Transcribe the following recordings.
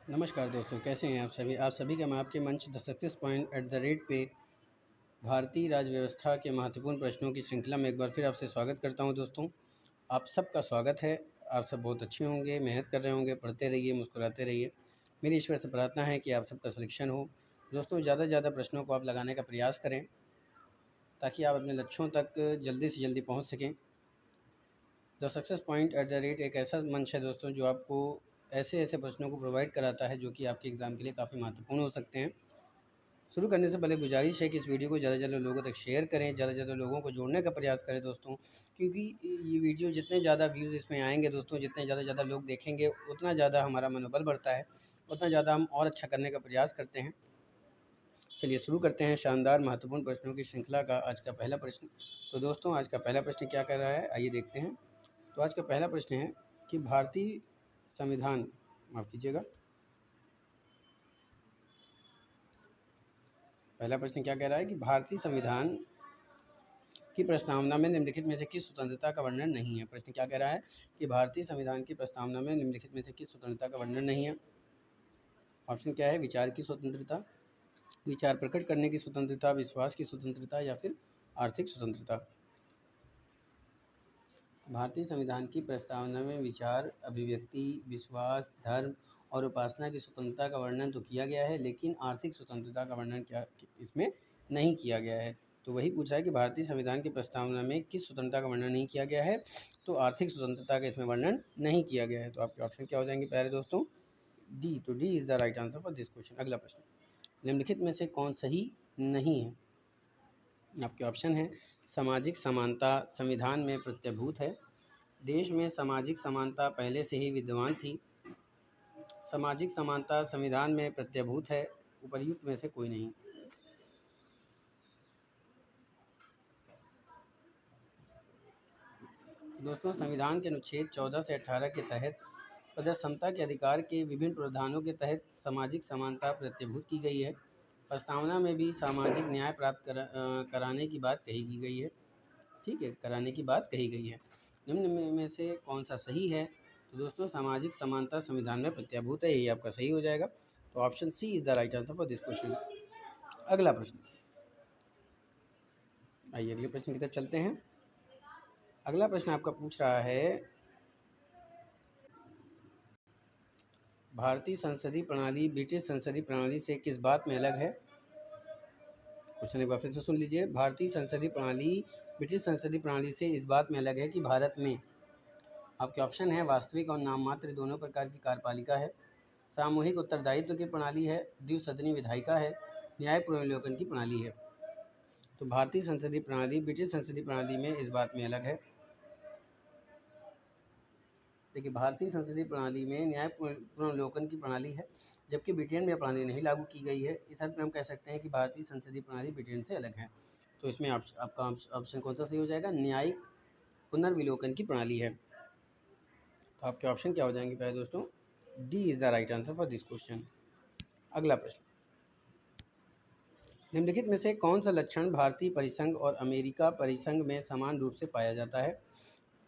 नमस्कार दोस्तों, कैसे हैं आप सभी का मैं आपके मंच the success point at the rate पे भारतीय राज्य व्यवस्था के महत्वपूर्ण प्रश्नों की श्रृंखला में एक बार फिर आपसे स्वागत करता हूं। दोस्तों, आप सबका स्वागत है। आप सब बहुत अच्छे होंगे, मेहनत कर रहे होंगे, पढ़ते रहिए, मुस्कुराते रहिए। मेरी ईश्वर से प्रार्थना है कि आप सबका सिलेक्शन हो। दोस्तों, ज़्यादा से ज़्यादा प्रश्नों को आप लगाने का प्रयास करें ताकि आप अपने लक्ष्यों तक जल्दी से जल्दी पहुँच सकें। The success point at the rate एक ऐसा मंच है दोस्तों जो आपको ऐसे प्रश्नों को प्रोवाइड कराता है जो कि आपके एग्ज़ाम के लिए काफ़ी महत्वपूर्ण हो सकते हैं। शुरू करने से पहले गुजारिश है कि इस वीडियो को ज़्यादा से ज़्यादा लोगों तक शेयर करें, ज़्यादा से ज़्यादा लोगों को जोड़ने का प्रयास करें दोस्तों, क्योंकि ये वीडियो जितने ज़्यादा व्यूज़ इसमें आएंगे दोस्तों, जितने ज़्यादा लोग देखेंगे उतना ज़्यादा हमारा मनोबल बढ़ता है, उतना ज़्यादा हम और अच्छा करने का प्रयास करते हैं। चलिए शुरू करते हैं शानदार महत्वपूर्ण प्रश्नों की श्रृंखला का आज का पहला प्रश्न। तो दोस्तों, आज का पहला प्रश्न क्या कह रहा है, आइए देखते हैं। तो आज का पहला प्रश्न है कि भारतीय संविधान, माफ़ कीजिएगा, पहला प्रश्न क्या कह रहा है कि भारतीय संविधान की प्रस्तावना में निम्नलिखित में से किस स्वतंत्रता का वर्णन नहीं है। प्रश्न क्या कह रहा है कि भारतीय संविधान की प्रस्तावना में निम्नलिखित में से किस स्वतंत्रता का वर्णन नहीं है। ऑप्शन क्या है, विचार की स्वतंत्रता, विचार प्रकट करने की स्वतंत्रता, विश्वास की स्वतंत्रता या फिर आर्थिक स्वतंत्रता। भारतीय संविधान की प्रस्तावना में विचार, अभिव्यक्ति, विश्वास, धर्म और उपासना की स्वतंत्रता का वर्णन तो किया गया है, लेकिन आर्थिक स्वतंत्रता का वर्णन क्या इसमें नहीं किया गया है। तो वही पूछा है कि भारतीय संविधान की प्रस्तावना में किस स्वतंत्रता का वर्णन नहीं किया गया है, तो आर्थिक स्वतंत्रता का इसमें वर्णन नहीं किया गया है। तो आपके ऑप्शन क्या हो जाएंगे प्यारे दोस्तों, डी। तो D is the right answer for this question. अगला प्रश्न, निम्नलिखित में से कौन सही नहीं है। आपके ऑप्शन है, सामाजिक समानता संविधान में प्रत्यभूत है, देश में सामाजिक समानता पहले से ही विद्यमान थी, सामाजिक समानता संविधान में प्रत्यभूत है, उपर्युक्त में से कोई नहीं। दोस्तों, संविधान के अनुच्छेद 14 से 18 के तहत प्रदर्शन समता के अधिकार के विभिन्न प्रावधानों के तहत सामाजिक समानता प्रत्यभूत की गई है। प्रस्तावना में भी सामाजिक न्याय प्राप्त कराने की बात कही की गई है। ठीक है, कराने की बात कही गई है। निम्न में से कौन सा सही है। तो दोस्तों, सामाजिक समानता संविधान में प्रत्यभूत है, यही आपका सही हो जाएगा। तो option C is the right answer for this question. अगला प्रश्न, आइए अगले प्रश्न की तरफ चलते हैं। अगला प्रश्न आपका पूछ रहा है, भारतीय संसदीय प्रणाली ब्रिटिश संसदीय प्रणाली से किस बात में अलग है। क्वेश्चन एक बार फिर से सुन लीजिए। भारतीय संसदीय प्रणाली ब्रिटिश संसदीय प्रणाली से इस बात में अलग है कि भारत में, आपके ऑप्शन है, वास्तविक और नाम मात्र दोनों प्रकार की कार्यपालिका है, सामूहिक उत्तरदायित्व की प्रणाली है, द्विसदनीय विधायिका है, न्याय पुनर्विलोकन की प्रणाली है। तो भारतीय संसदीय प्रणाली ब्रिटिश संसदीय प्रणाली में इस बात में अलग है। देखिए, भारतीय संसदीय प्रणाली में न्याय पुनर्विलोकन की प्रणाली है, जबकि ब्रिटेन में प्रणाली नहीं लागू की गई है। इस अर्थ में हम कह सकते हैं कि भारतीय संसदीय प्रणाली ब्रिटेन से अलग है। तो इसमें आपका ऑप्शन कौन सा सही हो जाएगा, न्यायिक पुनर्विलोकन की प्रणाली है। तो आपके ऑप्शन क्या हो जाएंगे प्यारे दोस्तों, D is the right answer for this question. अगला प्रश्न, निम्नलिखित में से कौन सा लक्षण भारतीय परिसंघ और अमेरिका परिसंघ में समान रूप से पाया जाता है।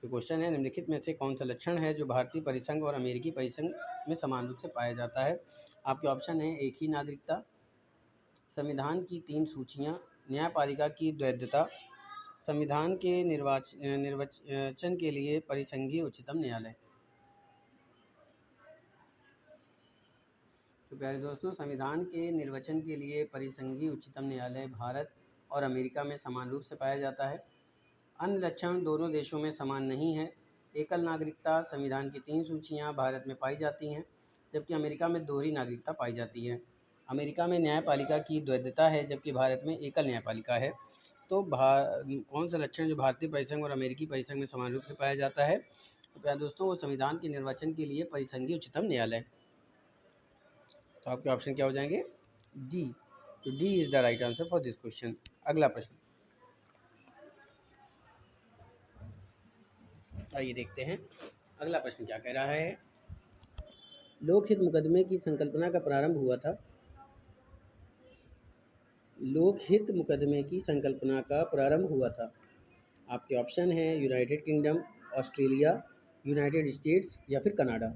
तो क्वेश्चन है, निम्नलिखित में से कौन सा लक्षण है जो भारतीय परिसंघ और अमेरिकी परिसंघ में समान रूप से पाया जाता है। आपके ऑप्शन है, एक ही नागरिकता, संविधान की 3 सूचियाँ, न्यायपालिका की द्वैधता, संविधान के निर्वाचन के लिए परिसंघीय उच्चतम न्यायालय। तो प्यारे दोस्तों, संविधान के निर्वचन के लिए परिसंघीय उच्चतम न्यायालय भारत और अमेरिका में समान रूप से पाया जाता है। अन्य लक्षण दोनों देशों में समान नहीं है। एकल नागरिकता, संविधान की 3 सूचियाँ भारत में पाई जाती हैं, जबकि अमेरिका में दोहरी नागरिकता पाई जाती है। अमेरिका में न्यायपालिका की द्वैधता है, जबकि भारत में एकल न्यायपालिका है। तो कौन सा लक्षण जो भारतीय परिसंघ और अमेरिकी परिसंघ में समान रूप से पाया जाता है। तो प्यारे दोस्तों, वो संविधान के निर्वाचन के लिए परिसंघीय उच्चतम न्यायालय। तो आपके ऑप्शन क्या हो जाएंगे, डी। तो D is the right answer for this question. अगला प्रश्न, आइए देखते हैं अगला प्रश्न क्या कह रहा है। लोकहित मुकदमे की संकल्पना का प्रारंभ हुआ था। लोकहित मुकदमे की संकल्पना का प्रारंभ हुआ था। आपके ऑप्शन हैं, United kingdom, Australia, United states या फिर कनाडा।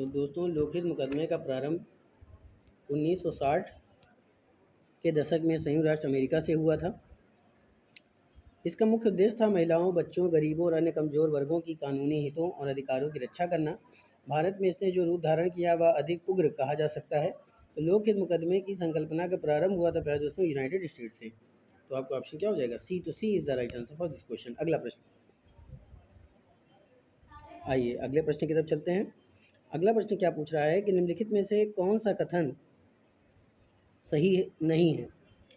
तो दोस्तों लोकहित मुकदमे का प्रारंभ 1960 के दशक में संयुक्त राष्ट्र अमेरिका से हुआ था। इसका मुख्य उद्देश्य था महिलाओं, बच्चों, गरीबों और अन्य कमज़ोर वर्गों की कानूनी हितों और अधिकारों की रक्षा करना। भारत में इसने जो रूप धारण किया वह अधिक उग्र कहा जा सकता है। तो लोकहित मुकदमे की संकल्पना का प्रारंभ हुआ था प्यारे दोस्तों यूनाइटेड स्टेट से। तो आपका ऑप्शन क्या हो जाएगा? सी। तो C is the right answer for this question. अगला प्रश्न, आइए अगले प्रश्न की तरफ चलते हैं। अगला प्रश्न क्या पूछ रहा है कि निम्नलिखित में से कौन सा कथन सही नहीं है?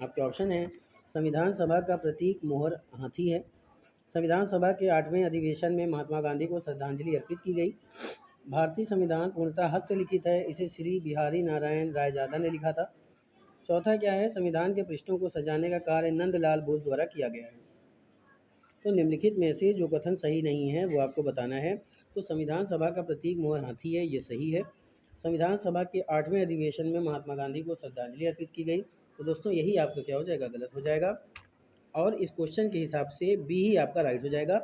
आपके ऑप्शन हैं, संविधान सभा का प्रतीक मोहर हाथी है, संविधान सभा के 8वें अधिवेशन में महात्मा गांधी को श्रद्धांजलि अर्पित की गई, भारतीय संविधान पूर्णतः हस्तलिखित है, इसे श्री बिहारी नारायण रायजादा ने लिखा था, चौथा क्या है, संविधान के पृष्ठों को सजाने का कार्य नंदलाल बोस द्वारा किया गया है। तो निम्नलिखित में से जो कथन सही नहीं है वो आपको बताना है। तो संविधान सभा का प्रतीक मोहर हाथी है, ये सही है। संविधान सभा के 8वें अधिवेशन में महात्मा गांधी को श्रद्धांजलि अर्पित की गई। तो दोस्तों यही आपका क्या हो जाएगा? गलत हो जाएगा। और इस क्वेश्चन के हिसाब से बी ही आपका राइट हो जाएगा,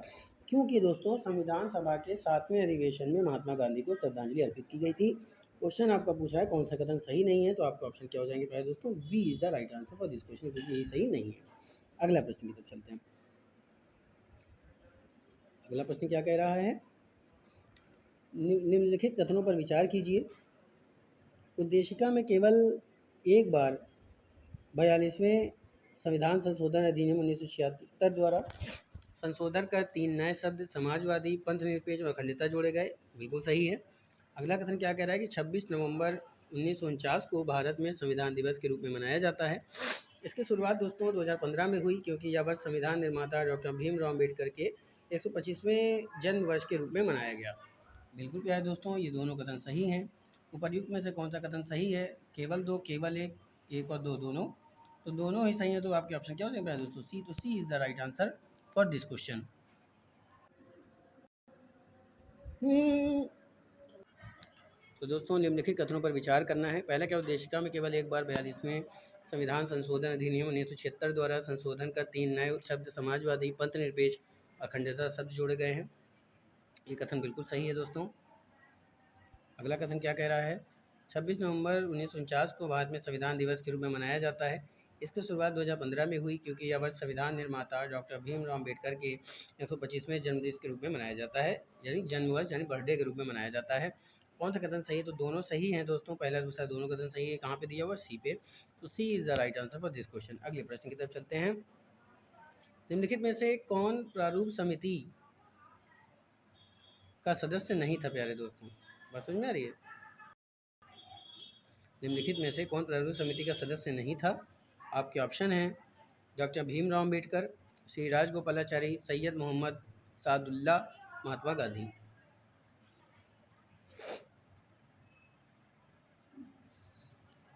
क्योंकि दोस्तों संविधान सभा के 7वें अधिवेशन में महात्मा गांधी को श्रद्धांजलि अर्पित की गई थी। क्वेश्चन आपका पूछ रहा है कौन सा कथन सही नहीं है, तो आपका ऑप्शन क्या हो जाएंगे प्राय दोस्तों? B is the right answer for this question, क्योंकि यही सही नहीं है। अगला प्रश्न की तरफ चलते हैं। अगला प्रश्न क्या कह रहा है? निम्नलिखित कथनों पर विचार कीजिए। उद्देशिका में केवल एक बार 42वें संविधान संशोधन अधिनियम 1976 द्वारा संशोधन कर 3 नए शब्द समाजवादी, पंथनिरपेक्ष और अखंडता जोड़े गए, बिल्कुल सही है। अगला कथन क्या कह रहा है कि 26 नवंबर 1949 को भारत में संविधान दिवस के रूप में मनाया जाता है। इसकी शुरुआत दोस्तों 2015 में हुई, क्योंकि यह वर्ष संविधान निर्माता डॉक्टर भीमराव अम्बेडकर के 125वें जन्म वर्ष के रूप में मनाया गया। बिल्कुल प्यारे दोस्तों, ये दोनों कथन सही हैं। उपर्युक्त में से कौन सा कथन सही है? केवल दो, केवल एक, एक और दो, दोनों। तो दोनों ही सही है। तो आपके ऑप्शन क्या हो जाएगा दोस्तों? सी। तो C is the right answer for this question. तो दोस्तों निम्नलिखित कथनों पर विचार करना है। पहला क्या, उद्देशिका में केवल एक बार 42वें संविधान संशोधन अधिनियम 1976 द्वारा संशोधन कर 3 नए शब्द समाजवादी, पंथनिरपेक्ष, अखंडता शब्द जोड़े गए हैं, ये कथन बिल्कुल सही है दोस्तों। अगला कथन क्या कह रहा है? 26 नवंबर 1949 को भारत में संविधान दिवस के रूप में मनाया जाता है। इसकी शुरुआत 2015 में हुई, क्योंकि यह वर्ष संविधान निर्माता डॉक्टर भीमराव अम्बेडकर के 125वें जन्मदिन के रूप में मनाया जाता है, यानी जन्म वर्ष यानी बर्थडे के रूप में मनाया जाता है। कौन सा कथन सही है? तो दोनों सही हैं दोस्तों, पहला दूसरा दोनों कथन सही है। कहाँ पे दिया हुआ? सी पे। तो C is the right answer for this question. अगले प्रश्न की तरफ चलते हैं। निम्नलिखित में से कौन प्रारूप समिति का सदस्य नहीं था प्यारे दोस्तों? बात समझ में आ रही है? निम्नलिखित में से कौन प्रारूप समिति का सदस्य नहीं था? आपके ऑप्शन हैं, डॉक्टर भीमराव अम्बेडकर, श्री राजगोपालाचारी, सैयद मोहम्मद सादुल्ला, महात्मा गांधी।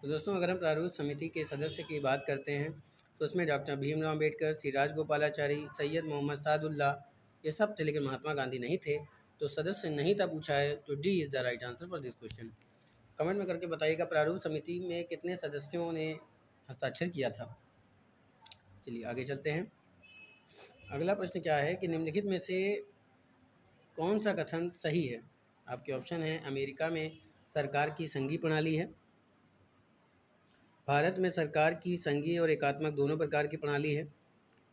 तो दोस्तों अगर हम प्रारूप समिति के सदस्य की बात करते हैं तो उसमें डॉक्टर भीमराव अम्बेडकर, श्री राजगोपालाचारी, सैयद मोहम्मद सादुल्ला, ये सब थे, लेकिन महात्मा गांधी नहीं थे। तो सदस्य नहीं था पूछा है, तो D is the right answer for this question. Comment में करके बताइएगा प्रारूप समिति में कितने सदस्यों ने हस्ताक्षर किया था। चलिए आगे चलते हैं। अगला प्रश्न क्या है कि निम्नलिखित में से कौन सा कथन सही है? आपके ऑप्शन हैं, अमेरिका में सरकार की संघीय प्रणाली है, भारत में सरकार की संघीय और एकात्मक दोनों प्रकार की प्रणाली है,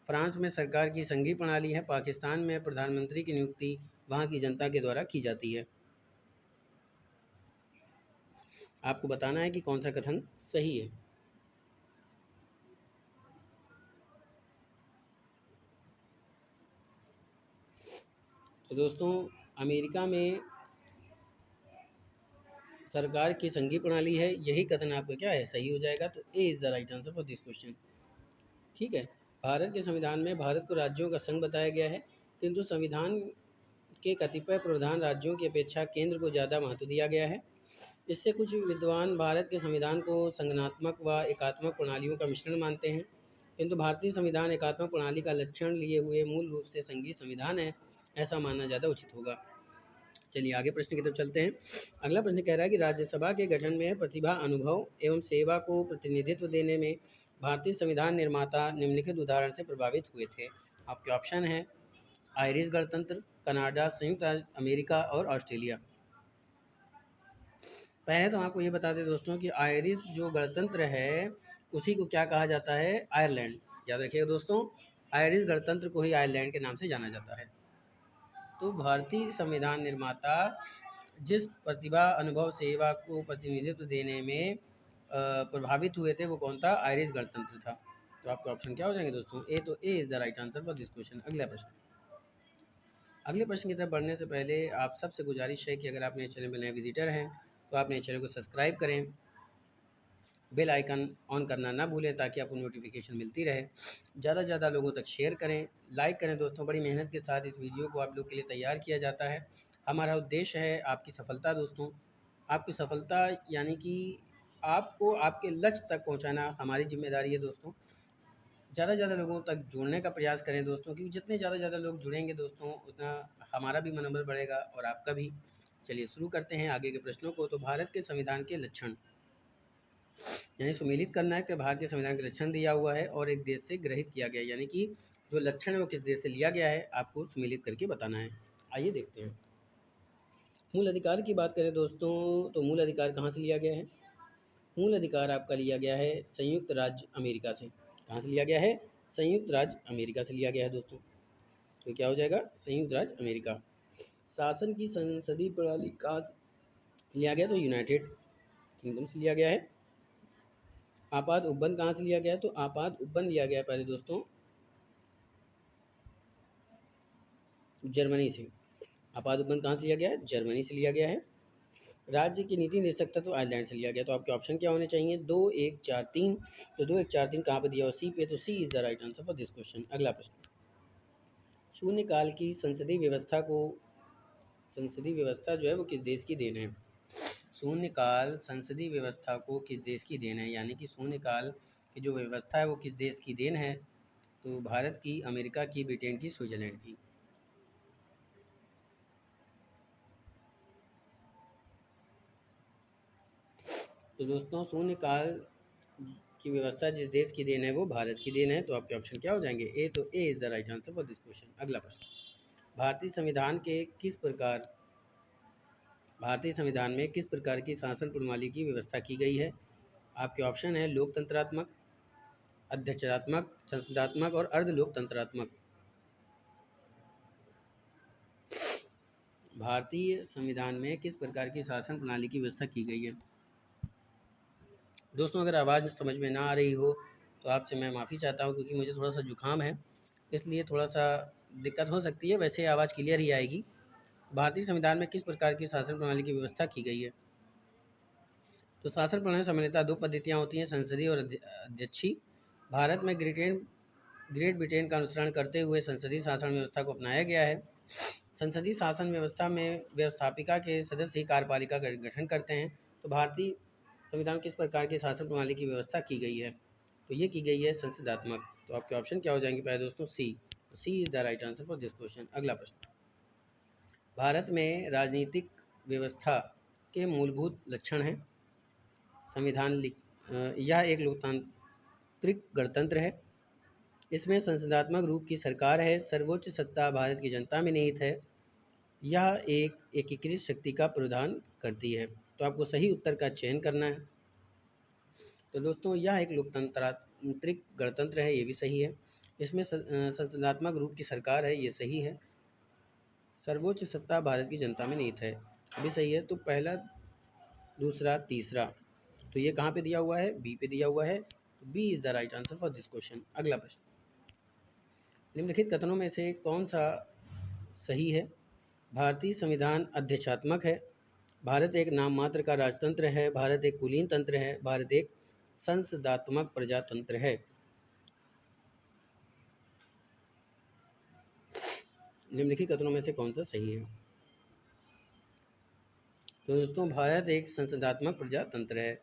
फ्रांस में सरकार की संघीय प्रणाली है, पाकिस्तान में प्रधानमंत्री की नियुक्ति वहाँ की जनता के द्वारा की जाती है। आपको बताना है कि कौन सा कथन सही है। तो दोस्तों अमेरिका में सरकार की संघीय प्रणाली है, यही कथन आपका क्या है? सही हो जाएगा। तो A is the right answer for this question. ठीक है। भारत के संविधान में भारत को राज्यों का संघ बताया गया है, किंतु संविधान के कतिपय प्रावधान राज्यों की अपेक्षा केंद्र को ज़्यादा महत्व दिया गया है। इससे कुछ विद्वान भारत के संविधान को संगठनात्मक व एकात्मक प्रणालियों का मिश्रण मानते हैं, किंतु भारतीय संविधान एकात्मक प्रणाली का लक्षण लिए हुए मूल रूप से संघीय संविधान है, ऐसा मानना ज़्यादा उचित होगा। चलिए आगे प्रश्न की तरफ चलते हैं। अगला प्रश्न कह रहा है कि राज्यसभा के गठन में प्रतिभा, अनुभव एवं सेवा को प्रतिनिधित्व देने में भारतीय संविधान निर्माता निम्नलिखित उदाहरण से प्रभावित हुए थे। आपके ऑप्शन हैं, आयरिश गणतंत्र, कनाडा, संयुक्त राज्य अमेरिका और ऑस्ट्रेलिया। पहले तो आपको ये बता दें दोस्तों कि आयरिश जो गणतंत्र है उसी को क्या कहा जाता है, आयरलैंड। याद रखिएगा दोस्तों, आयरिश गणतंत्र को ही आयरलैंड के नाम से जाना जाता है। तो भारतीय संविधान निर्माता जिस प्रतिभा, अनुभव, सेवा को प्रतिनिधित्व देने में प्रभावित हुए थे वो कौन था, आयरिश गणतंत्र था। तो आपके ऑप्शन क्या हो जाएंगे दोस्तों, ए। तो A is the right answer for this question. अगला प्रश्न। अगले प्रश्न की तरफ बढ़ने से पहले आप सबसे गुजारिश है कि अगर आप मेरे चैनल में नए विजिटर हैं तो आप मेरे चैनल को सब्सक्राइब करें, बेल आइकन ऑन करना ना भूलें ताकि आपको नोटिफिकेशन मिलती रहे। ज़्यादा से ज़्यादा लोगों तक शेयर करें, लाइक करें दोस्तों। बड़ी मेहनत के साथ इस वीडियो को आप लोग के लिए तैयार किया जाता है। हमारा उद्देश्य है आपकी सफलता दोस्तों, आपकी सफलता यानी कि आपको आपके लक्ष्य तक पहुंचाना हमारी जिम्मेदारी है दोस्तों। ज़्यादा से ज़्यादा लोगों तक जुड़ने का प्रयास करें दोस्तों, क्योंकि जितने ज़्यादा से ज़्यादा लोग जुड़ेंगे दोस्तों उतना हमारा भी मनोबल बढ़ेगा और आपका भी। चलिए शुरू करते हैं आगे के प्रश्नों को। तो भारत के संविधान के लक्षण, यानी सुमेलित करना है कि भारत के संविधान के लक्षण दिया हुआ है और एक देश से ग्रहित किया गया है, यानी कि जो लक्षण है वो किस देश से लिया गया है आपको सुमेलित करके बताना है। आइए देखते हैं। मूल अधिकार की बात करें दोस्तों तो मूल अधिकार कहाँ से लिया गया है, मूल अधिकार आपका लिया गया है संयुक्त राज्य अमेरिका से। कहाँ से लिया गया है, संयुक्त राज्य अमेरिका से लिया गया है दोस्तों। तो क्या हो जाएगा, संयुक्त राज्य अमेरिका। शासन की संसदीय प्रणाली कहाँ से लिया गया, तो यूनाइटेड किंगडम से लिया गया है। आपात उपबंध कहाँ से लिया गया है, तो आपात उपबंध लिया गया है पहले दोस्तों जर्मनी से। आपात उपबंध कहाँ से लिया गया है, जर्मनी से लिया गया है। राज्य की नीति निदेशकता तो आयरलैंड से लिया गया। तो आपके ऑप्शन क्या होने चाहिए, 2, 1, 4, 3। तो 2, 1, 4, 3 कहाँ पर दिया हुआ, सी पे। तो C is the right answer for this question. अगला प्रश्न। शून्यकाल की संसदीय व्यवस्था को, संसदीय व्यवस्था जो है वो किस देश की देन है। शून्यकाल संसदीय व्यवस्था को किस देश की देन है, यानी कि शून्यकाल की जो व्यवस्था है वो किस देश की देन है। तो भारत की, अमेरिका की, ब्रिटेन की, स्विट्जरलैंड की। तो दोस्तों शून्यकाल की व्यवस्था जिस देश की देन है वो भारत की देन है। तो आपके ऑप्शन क्या हो जाएंगे, ए। तो A is the right answer for this question. अगला प्रश्न। भारतीय संविधान के किस प्रकार, भारतीय संविधान में किस प्रकार की शासन प्रणाली की व्यवस्था की गई है। आपके ऑप्शन है लोकतंत्रात्मक, अध्यक्षात्मक, संसदात्मक और अर्ध लोकतंत्रात्मक। भारतीय संविधान में किस प्रकार की शासन प्रणाली की व्यवस्था की गई है। दोस्तों अगर आवाज़ समझ में ना आ रही हो तो आपसे मैं माफ़ी चाहता हूँ, क्योंकि मुझे थोड़ा सा जुकाम है, इसलिए थोड़ा सा दिक्कत हो सकती है। वैसे आवाज़ क्लियर ही आएगी। भारतीय संविधान में किस प्रकार की शासन प्रणाली की व्यवस्था की गई है। तो शासन प्रणाली सामान्यतः दो पद्धतियाँ होती हैं, संसदीय और अध्यक्षीय। भारत में ग्रेट ब्रिटेन का अनुसरण करते हुए संसदीय शासन व्यवस्था को अपनाया गया है। संसदीय शासन व्यवस्था में व्यवस्थापिका के सदस्य ही कार्यपालिका का गठन करते हैं। तो भारतीय संविधान किस प्रकार की शासन प्रणाली की व्यवस्था की गई है, तो ये की गई है संसदात्मक। तो आपके ऑप्शन क्या हो जाएंगे पहले दोस्तों, C. C is the right answer for this question. अगला प्रश्न। भारत में राजनीतिक व्यवस्था के मूलभूत लक्षण हैं। संविधान यह एक लोकतांत्रिक गणतंत्र है। इसमें संसदात्मक रूप की सरकार है। सर्वोच्च सत्ता भारत की जनता में निहित है। यह एक एकीकृत शक्ति का प्रदान करती है। तो आपको सही उत्तर का चयन करना है। तो दोस्तों यह एक लोकतांत्रिक गणतंत्र है, ये भी सही है। इसमें संसदात्मक रूप की सरकार है, ये सही है। सर्वोच्च सत्ता भारत की जनता में निहित है, भी सही है। तो पहला, दूसरा, तीसरा, तो ये कहाँ पे दिया हुआ है, बी पे दिया हुआ है। तो B is the right answer for this question. अगला प्रश्न। निम्नलिखित कथनों में से कौन सा सही है। भारतीय संविधान अध्यक्षात्मक है। भारत एक नाम मात्र का राजतंत्र है। भारत एक कुलीन तंत्र है। भारत एक संसदात्मक प्रजातंत्र है। निम्नलिखित कथनों में से कौन सा सही है। तो दोस्तों भारत एक संसदात्मक प्रजातंत्र है।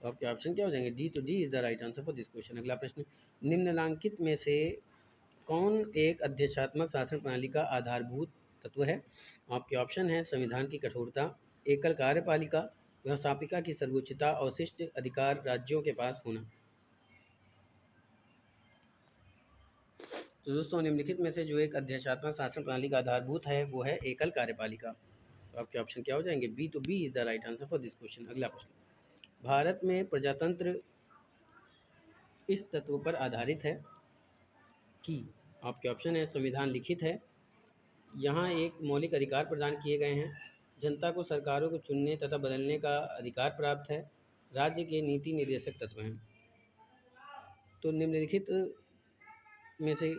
तो आपके ऑप्शन क्या हो जाएंगे, डी। तो D is the right answer for this question. अगला प्रश्न। निम्नलिखित में से कौन एक अध्यक्षात्मक शासन प्रणाली का आधारभूत तत्व है। आपके ऑप्शन है संविधान की कठोरता, एकल कार्यपालिका, व्यवस्थापिका की सर्वोच्चता, अवशिष्ट अधिकार राज्यों के पास होना। तो दोस्तों निम्नलिखित में से जो एक अध्यक्षात्मक शासन प्रणाली का आधारभूत है वो है एकल कार्यपालिका। तो तो आपके ऑप्शन क्या हो जाएंगे? बी। तो B is the right answer for this question. अगला प्रश्न, भारत में प्रजातंत्र इस तत्व पर आधारित है कि आपके ऑप्शन है संविधान लिखित है, यहाँ एक मौलिक अधिकार प्रदान किए गए हैं, जनता को सरकारों को चुनने तथा बदलने का अधिकार प्राप्त है, राज्य के नीति निर्देशक तत्व हैं। तो निम्नलिखित में से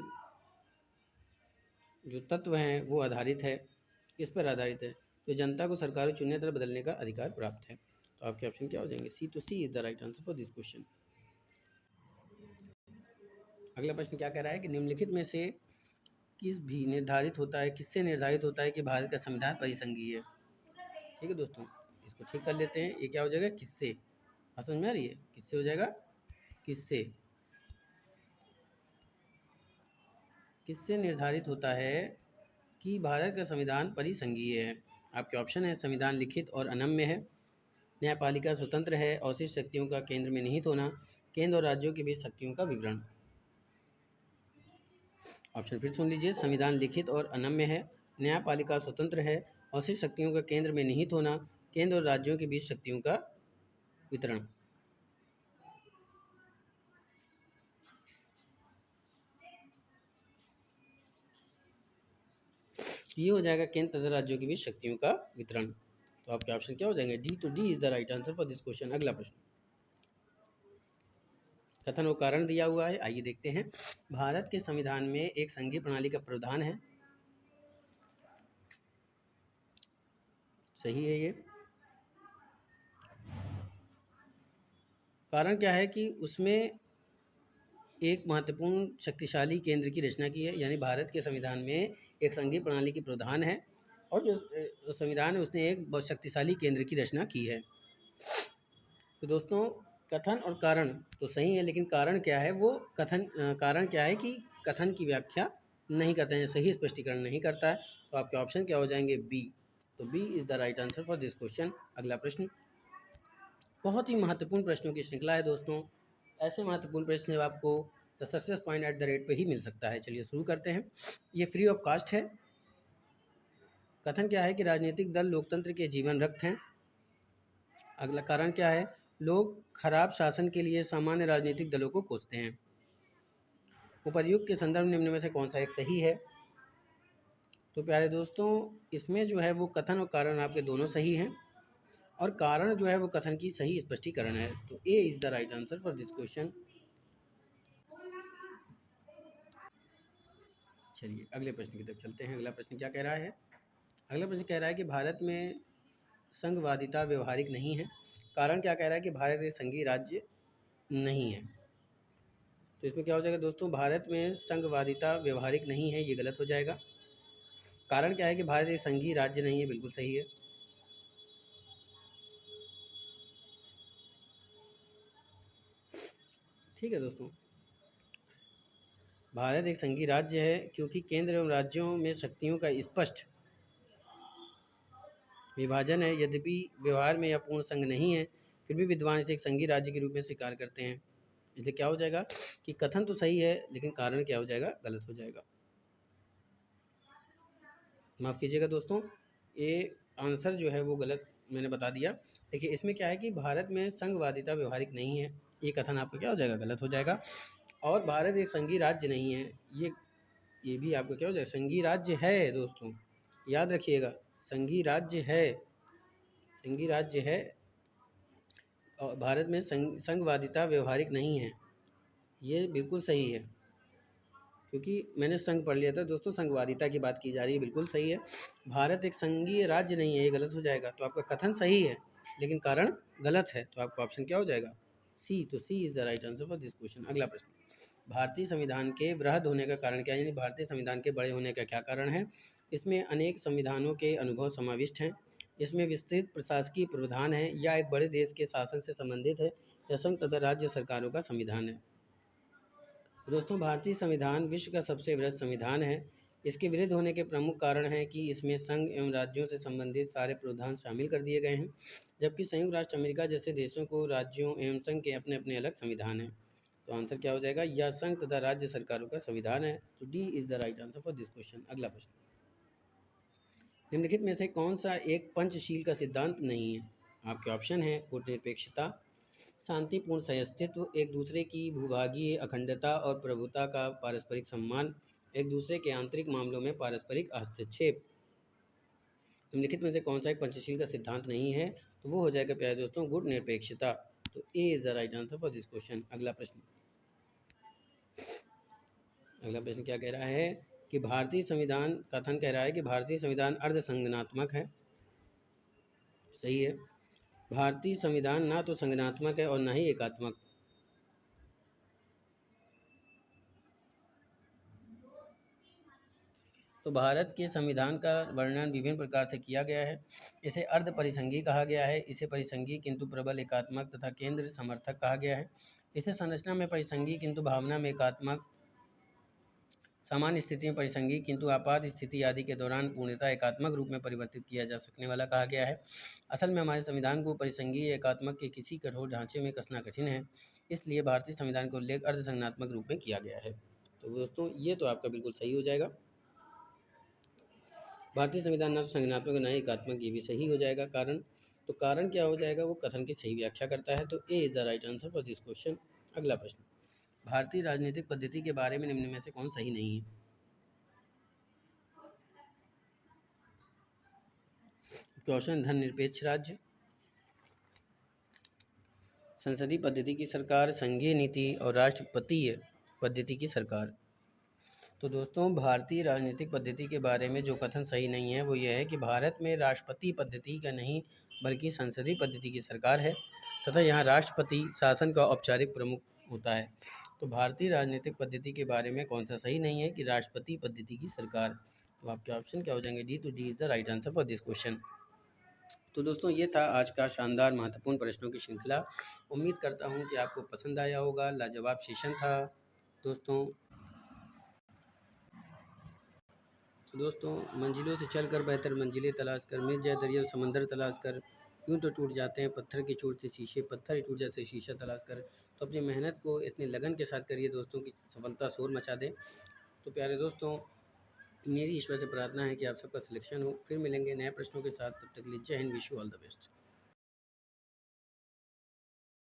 जो तत्व हैं वो आधारित है, किस पर आधारित है? तो जनता को सरकारों चुनने तथा बदलने का अधिकार प्राप्त है। तो आपके ऑप्शन क्या हो जाएंगे? सी। तो C is the right answer for this question. अगला प्रश्न क्या कह रहा है कि निम्नलिखित में से किससे निर्धारित होता है कि भारत का संविधान परिसंघीय है? ठीक है दोस्तों, इसको ठीक कर लेते हैं। ये क्या हो जाएगा? किससे? आप समझ में आ रही है? किससे हो जाएगा? किससे? किससे निर्धारित होता है कि भारत का संविधान परिसंघीय है? आपके ऑप्शन है संविधान लिखित और अनम्य है, न्यायपालिका स्वतंत्र है, अवशिष्ट शक्तियों का केंद्र में निहित होना, केंद्र और राज्यों के बीच शक्तियों का विवरण। ऑप्शन फिर सुन लीजिए, संविधान लिखित और अनम्य है, न्यायपालिका स्वतंत्र है, अवशिष्ट शक्तियों का केंद्र में निहित होना, केंद्र और राज्यों के बीच शक्तियों का वितरण। ये हो जाएगा केंद्र तथा राज्यों के बीच शक्तियों का वितरण। तो आपके ऑप्शन क्या हो जाएंगे? डी। तो D is the right answer for this question. अगला प्रश्न, कथन और कारण दिया हुआ है, आइए देखते हैं। भारत के संविधान में एक संघीय प्रणाली का प्रावधान है, सही है ये। कारण क्या है कि उसमें एक महत्वपूर्ण शक्तिशाली केंद्र की रचना की है, यानी भारत के संविधान में एक संघीय प्रणाली की प्रावधान है और जो संविधान है उसने एक बहुत शक्तिशाली केंद्र की रचना की है। तो दोस्तों कथन और कारण तो सही है, लेकिन कारण क्या है? वो कारण क्या है कि कथन की व्याख्या नहीं करते हैं, सही स्पष्टीकरण नहीं करता है। तो आपके ऑप्शन क्या हो जाएंगे? बी। तो B is the right answer for this question. अगला प्रश्न, बहुत ही महत्वपूर्ण प्रश्नों की श्रृंखला है दोस्तों। ऐसे महत्वपूर्ण प्रश्न जब आपको the success point at the rate पे ही मिल सकता है। चलिए शुरू करते हैं। ये फ्री ऑफ कास्ट है। कथन क्या है कि राजनीतिक दल लोकतंत्र के जीवन रक्त हैं। अगला कारण क्या है? लोग खराब शासन के लिए सामान्य राजनीतिक दलों को कोसते हैं। उपर्युक्त के संदर्भ निम्न में से कौन सा एक सही है? तो प्यारे दोस्तों इसमें जो है वो कथन और कारण आपके दोनों सही हैं, और कारण जो है वो कथन की सही स्पष्टीकरण है। तो A is the right answer for this question. चलिए अगले प्रश्न की तरफ चलते हैं। अगला प्रश्न क्या कह रहा है? अगला प्रश्न कह रहा है कि भारत में संघवादिता व्यवहारिक नहीं है। कारण क्या कह रहा है? कि भारत एक संघीय राज्य नहीं है। तो इसमें क्या हो जाएगा दोस्तों? भारत में संघवादिता व्यवहारिक नहीं है, ये गलत हो जाएगा। कारण क्या है? कि भारत एक संघीय राज्य नहीं है, बिल्कुल सही है। ठीक है दोस्तों, भारत एक संघीय राज्य है क्योंकि केंद्र एवं राज्यों में शक्तियों का स्पष्ट विभाजन है। यद्यपि व्यवहार में यह पूर्ण संघ नहीं है, फिर भी विद्वान इसे एक संघीय राज्य के रूप में स्वीकार करते हैं। इसलिए क्या हो जाएगा कि कथन तो सही है, लेकिन कारण क्या हो जाएगा? गलत हो जाएगा। माफ़ कीजिएगा दोस्तों, ये आंसर जो है वो गलत मैंने बता दिया। देखिए इसमें क्या है कि भारत में संघवादिता व्यवहारिक नहीं है, ये कथन आपका क्या हो जाएगा? गलत हो जाएगा। और भारत एक संघीय राज्य नहीं है, ये भी आपका क्या हो जाएगा? संघीय राज्य है दोस्तों, याद रखिएगा, संघीय राज्य है, संघीय राज्य है। और भारत में संघवादिता व्यवहारिक नहीं है, ये बिल्कुल सही है, क्योंकि मैंने संघ पढ़ लिया था दोस्तों, संघवादिता की बात की जा रही है, बिल्कुल सही है। भारत एक संघीय राज्य नहीं है, ये गलत हो जाएगा। तो आपका कथन सही है लेकिन कारण गलत है। तो आपका ऑप्शन क्या हो जाएगा? सी। तो C is the right answer for this question. अगला प्रश्न, भारतीय संविधान के वृहद होने का कारण क्या है? यानी भारतीय संविधान के बड़े होने का क्या कारण है? इसमें अनेक संविधानों के अनुभव समाविष्ट हैं, इसमें विस्तृत प्रशासकीय प्रावधान है, या एक बड़े देश के शासन से संबंधित है, या संघ तथा राज्य सरकारों का संविधान है। दोस्तों भारतीय संविधान विश्व का सबसे वृहद संविधान है। इसके विरुद्ध होने के प्रमुख कारण हैं कि इसमें संघ एवं राज्यों से संबंधित सारे प्रावधान शामिल कर दिए गए हैं, जबकि संयुक्त राष्ट्र अमेरिका जैसे देशों को राज्यों एवं संघ के अपने अपने अलग संविधान हैं। तो आंसर क्या हो जाएगा? यह संघ तथा राज्य सरकारों का संविधान है। तो D is the right answer for this question. अगला प्रश्न, निम्नलिखित में से कौन सा एक पंचशील का सिद्धांत नहीं है? आपके ऑप्शन है गुटनिरपेक्षता, शांतिपूर्ण सहअस्तित्व, एक दूसरे की भूभागीय अखंडता और प्रभुता का पारस्परिक सम्मान, एक दूसरे के आंतरिक मामलों में पारस्परिक हस्तक्षेप। निम्नलिखित में से कौन सा एक पंचशील का सिद्धांत नहीं है? तो वो हो जाएगा प्यारे दोस्तों गुटनिरपेक्षता। तो A is the right answer for this question. अगला प्रश्न क्या कह रहा है कि भारतीय संविधान कथन कह रहा है कि भारतीय संविधान अर्ध संगनात्मक है। सही है। भारतीय संविधान ना तो संगनात्मक है और ना ही एकात्मक। तो भारत के संविधान का वर्णन विभिन्न प्रकार से किया गया है। इसे अर्ध परिसंघी कहा गया है, इसे परिसंघी किंतु प्रबल एकात्मक तथा केंद्र समर्थक कहा गया है, इसे संरचना में परिसंघी किंतु भावना में एकात्मक, सामान्य स्थिति में परिसंघी किंतु आपात स्थिति आदि के दौरान पूर्णतः एकात्मक रूप में परिवर्तित किया जा सकने वाला कहा गया है। असल में हमारे संविधान को परिसंघी या एकात्मक के किसी कठोर ढांचे में कसना कठिन है, इसलिए भारतीय संविधान का उल्लेख अर्धसंज्ञात्मक रूप में किया गया है। तो दोस्तों ये तो आपका बिल्कुल सही हो जाएगा। भारतीय संविधान ना तो संज्ञानात्मक ना ही एकात्मक, ये भी सही हो जाएगा। कारण क्या हो जाएगा? वो कथन की सही व्याख्या करता है। तो A is the right answer for this question. अगला प्रश्न, भारतीय राजनीतिक पद्धति के बारे में निम्न में से कौन सही नहीं है? क्वेश्चन, धर्मनिरपेक्ष राज्य, संसदीय पद्धति की सरकार, संघीय नीति और राष्ट्रपतीय पद्धति की सरकार। तो दोस्तों भारतीय राजनीतिक पद्धति के बारे में जो कथन सही नहीं है वो ये है कि भारत में राष्ट्रपति पद्धति का नहीं बल्कि संसदीय पद्धति की सरकार है तथा यहाँ राष्ट्रपति शासन का औपचारिक प्रमुख होता है। तो भारतीय राजनीतिक पद्धति के बारे में कौन सा सही नहीं है कि राष्ट्रपति पद्धति की सरकार। तो आपके ऑप्शन क्या हो जाएंगे? डी। तो D is the right answer for this question. तो दोस्तों ये था आज का शानदार महत्वपूर्ण प्रश्नों की श्रृंखला। उम्मीद करता हूँ कि आपको पसंद आया होगा। लाजवाब सेशन था दोस्तों। तो दोस्तों मंजिलों से चलकर बेहतर मंजिलें तलाश कर, मिल जाए दरिया समंदर तलाश कर, यूँ तो टूट जाते हैं पत्थर की चोट से शीशे, पत्थर ही टूट जाते शीशा तलाश कर। तो अपनी मेहनत को इतने लगन के साथ करिए दोस्तों की सफलता शोर मचा दे। तो प्यारे दोस्तों मेरी ईश्वर से प्रार्थना है कि आप सबका सिलेक्शन हो। फिर मिलेंगे नए प्रश्नों के साथ, तब तक के लिए जय Hind, wish you all the best.